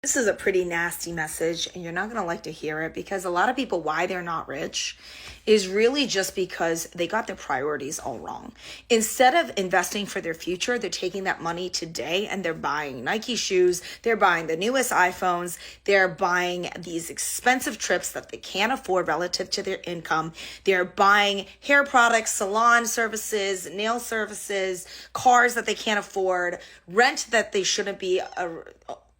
This is a pretty nasty message, and you're not going to like to hear it, because a lot of people, why they're not rich is really just because they got their priorities all wrong. Instead of investing for their future, they're taking that money today and they're buying Nike shoes, they're buying the newest iPhones, they're buying these expensive trips that they can't afford relative to their income, they're buying hair products, salon services, nail services, cars that they can't afford, rent that they shouldn't be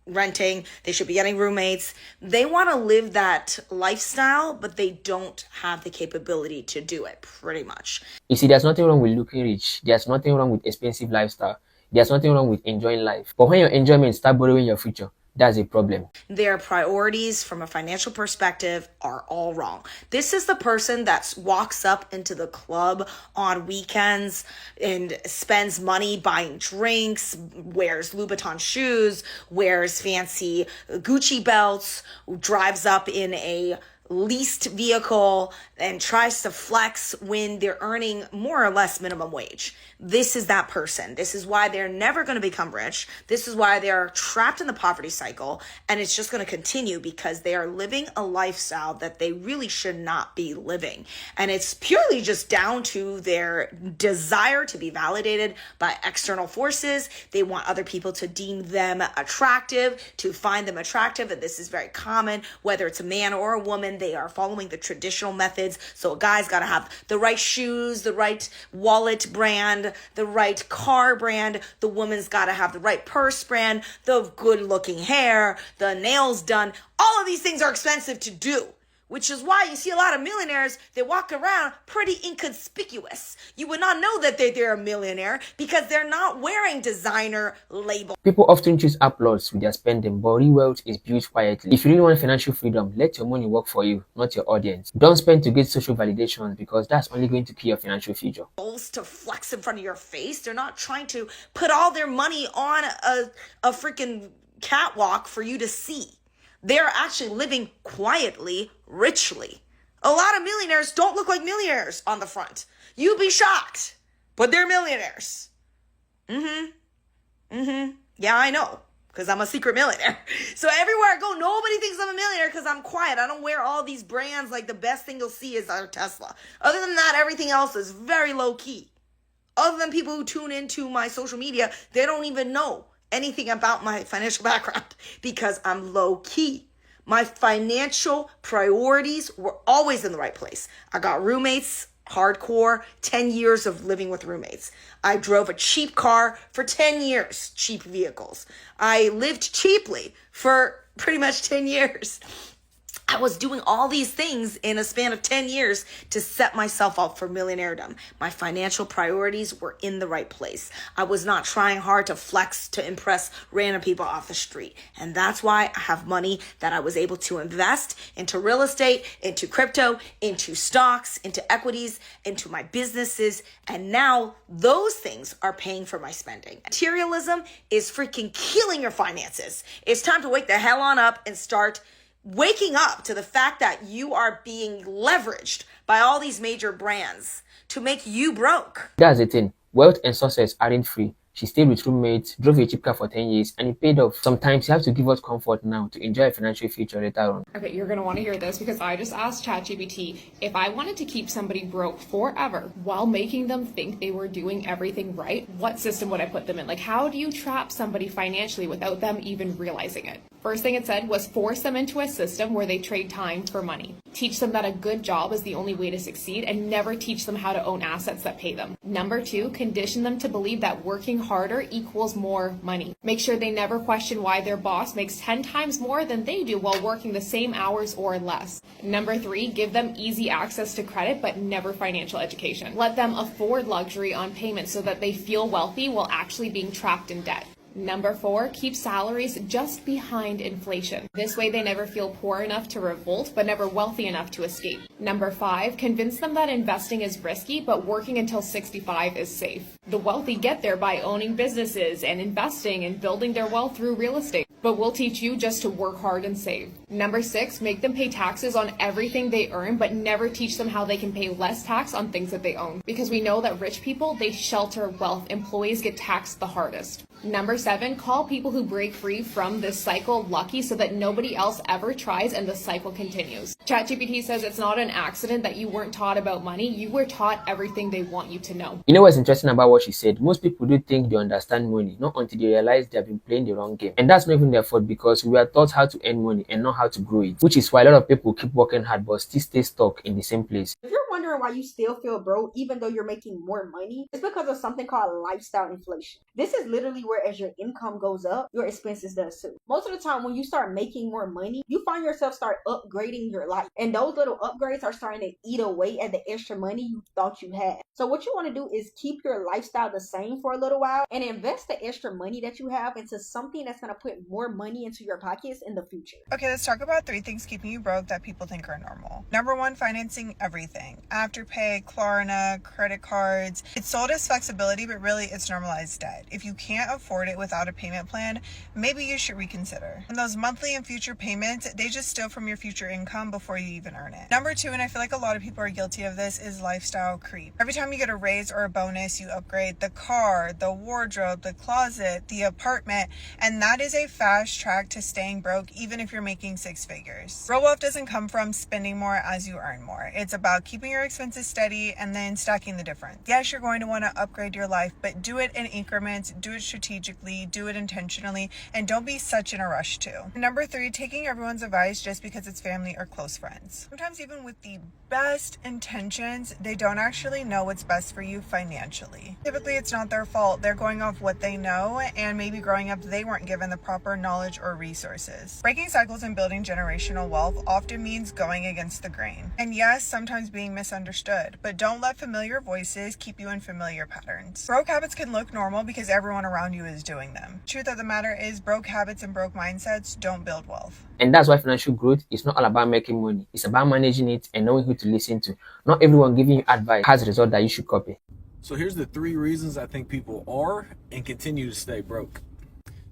renting, they should be getting roommates. They want to live that lifestyle, but they don't have the capability to do it, pretty much. You see, there's nothing wrong with looking rich. There's nothing wrong with expensive lifestyle. There's nothing wrong with enjoying life. But when your enjoyment start borrowing your future, that's a problem. Their priorities from a financial perspective are all wrong. This is the person that walks up into the club on weekends and spends money buying drinks, wears Louboutin shoes, wears fancy Gucci belts, drives up in a leased vehicle and tries to flex when they're earning more or less minimum wage. This is that person. This is why they're never going to become rich. This is why they're trapped in the poverty cycle, and it's just going to continue because they are living a lifestyle that they really should not be living. And it's purely just down to their desire to be validated by external forces. They want other people to deem them attractive, to find them attractive, and this is very common, whether it's a man or a woman. They are following the traditional methods. So a guy's got to have the right shoes, the right wallet brand, the right car brand. The woman's got to have the right purse brand, the good looking hair, the nails done. All of these things are expensive to do, which is why you see a lot of millionaires that walk around pretty inconspicuous. You would not know that they're a millionaire because they're not wearing designer labels. People often choose applause with their spending, but real wealth is built quietly. If you really want financial freedom, let your money work for you, not your audience. Don't spend to get social validation, because that's only going to kill your financial future. To flex in front of your face. They're not trying to put all their money on a freaking catwalk for you to see. They're actually living quietly, richly. A lot of millionaires don't look like millionaires on the front. You'd be shocked, but they're millionaires. Yeah, I know, because I'm a secret millionaire. So everywhere I go, nobody thinks I'm a millionaire because I'm quiet. I don't wear all these brands. Like, the best thing you'll see is our Tesla. Other than that, everything else is very low key. Other than people who tune into my social media, they don't even know anything about my financial background because I'm low key. My financial priorities were always in the right place. I got roommates, hardcore, 10 years of living with roommates. I drove a cheap car for 10 years, cheap vehicles. I lived cheaply for pretty much 10 years. I was doing all these things in a span of 10 years to set myself up for millionairedom. My financial priorities were in the right place. I was not trying hard to flex to impress random people off the street. And that's why I have money that I was able to invest into real estate, into crypto, into stocks, into equities, into my businesses. And now those things are paying for my spending. Materialism is freaking killing your finances. It's time to wake the hell on up and start waking up to the fact that you are being leveraged by all these major brands to make you broke. That's the thing. Wealth and success aren't free. She stayed with roommates, drove a cheap car for 10 years, and it paid off. Sometimes you have to give us comfort now to enjoy a financial future later on. Okay, you're going to want to hear this because I just asked ChatGPT if I wanted to keep somebody broke forever while making them think they were doing everything right, what system would I put them in? Like, how do you trap somebody financially without them even realizing it? First thing it said was force them into a system where they trade time for money. Teach them that a good job is the only way to succeed and never teach them how to own assets that pay them. Number 2, condition them to believe that working harder equals more money. Make sure they never question why their boss makes 10 times more than they do while working the same hours or less. Number 3, give them easy access to credit but never financial education. Let them afford luxury on payment so that they feel wealthy while actually being trapped in debt. Number 4, keep salaries just behind inflation. This way they never feel poor enough to revolt, but never wealthy enough to escape. Number 5, convince them that investing is risky, but working until 65 is safe. The wealthy get there by owning businesses and investing and building their wealth through real estate. but we'll teach you just to work hard and save. Number 6, make them pay taxes on everything they earn, but never teach them how they can pay less tax on things that they own. Because we know that rich people, they shelter wealth. Employees get taxed the hardest. Number 7, call people who break free from this cycle lucky so that nobody else ever tries and the cycle continues. ChatGPT says it's not an accident that you weren't taught about money. You were taught everything they want you to know. You know what's interesting about what she said? Most people do think they understand money, not until they realize they have been playing the wrong game. And that's not even their fault, because we are taught how to earn money and not how to grow it, which is why a lot of people keep working hard but still stay stuck in the same place. If you're wondering why you still feel broke even though you're making more money, it's because of something called lifestyle inflation. This is literally where as your income goes up, your expenses does too. Most of the time when you start making more money, you find yourself start upgrading your life. And those little upgrades are starting to eat away at the extra money you thought you had. So what you want to do is keep your lifestyle the same for a little while and invest the extra money that you have into something that's going to put more money into your pockets in the future. Okay, let's talk about 3 things keeping you broke that people think are normal. Number 1, financing everything. Afterpay, Klarna, credit cards. It's sold as flexibility, but really it's normalized debt. If you can't afford it without a payment plan, maybe you should reconsider. And those monthly and future payments, they just steal from your future income before you even earn it. Number 2, and I feel like a lot of people are guilty of this, is lifestyle creep. Every time you get a raise or a bonus, you upgrade the car, the wardrobe, the closet, the apartment, and that is a fast track to staying broke even if you're making 6 figures. Real wealth doesn't come from spending more as you earn more. It's about keeping your expenses steady and then stacking the difference. Yes, you're going to want to upgrade your life, but do it in increments, do it strategically, do it intentionally, and don't be such in a rush too. Number 3, taking everyone's advice just because it's family or close friends. Sometimes even with the best intentions, they don't actually know what's best for you financially. Typically, it's not their fault. They're going off what they know, and maybe growing up, they weren't given the proper knowledge or resources. Breaking cycles and building generational wealth often means going against the grain. And yes, sometimes being misunderstood, but don't let familiar voices keep you in familiar patterns. Broke habits can look normal because everyone around you is doing them. Truth of the matter is, broke habits and broke mindsets don't build wealth. And that's why financial growth is not all about making money. It's about managing it and knowing who to listen to. Not everyone giving you advice has a result that you should copy. So here's the 3 reasons I think people are and continue to stay broke.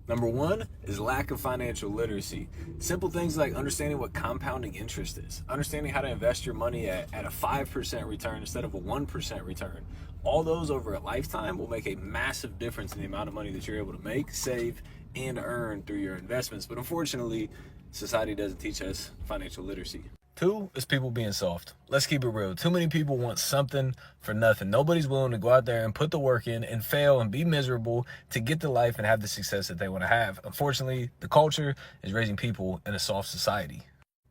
Number 1 is lack of financial literacy. Simple things like understanding what compounding interest is, understanding how to invest your money at a 5% return instead of a 1% return. All those over a lifetime will make a massive difference in the amount of money that you're able to make, save, and earn through your investments. But unfortunately, society doesn't teach us financial literacy. 2 is people being soft. Let's keep it real. Too many people want something for nothing. Nobody's willing to go out there and put the work in and fail and be miserable to get the life and have the success that they want to have. Unfortunately, the culture is raising people in a soft society.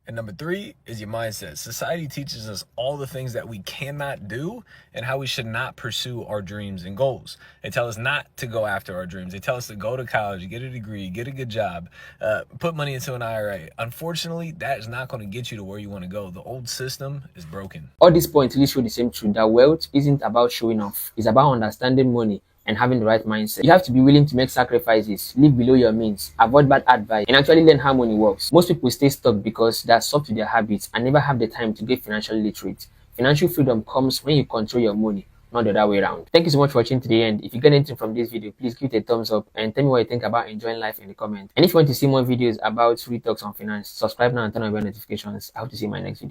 And number 3 is your mindset. Society teaches us all the things that we cannot do and how we should not pursue our dreams and goals. They tell us not to go after our dreams. They tell us to go to college, get a degree, get a good job, put money into an IRA. Unfortunately, that is not going to get you to where you want to go. The old system is broken. All these points really show the same truth, that wealth isn't about showing off. It's about understanding money and having the right mindset. You have to be willing to make sacrifices, live below your means, avoid bad advice, and actually learn how money works. Most people stay stuck because they are stuck to their habits and never have the time to get financially literate. Financial freedom comes when you control your money, not the other way around. Thank you so much for watching today, and if you get anything from this video, please give it a thumbs up and tell me what you think about enjoying life in the comments. And if you want to see more videos about free talks on finance, subscribe now and turn on your notifications. I hope to see you in my next video.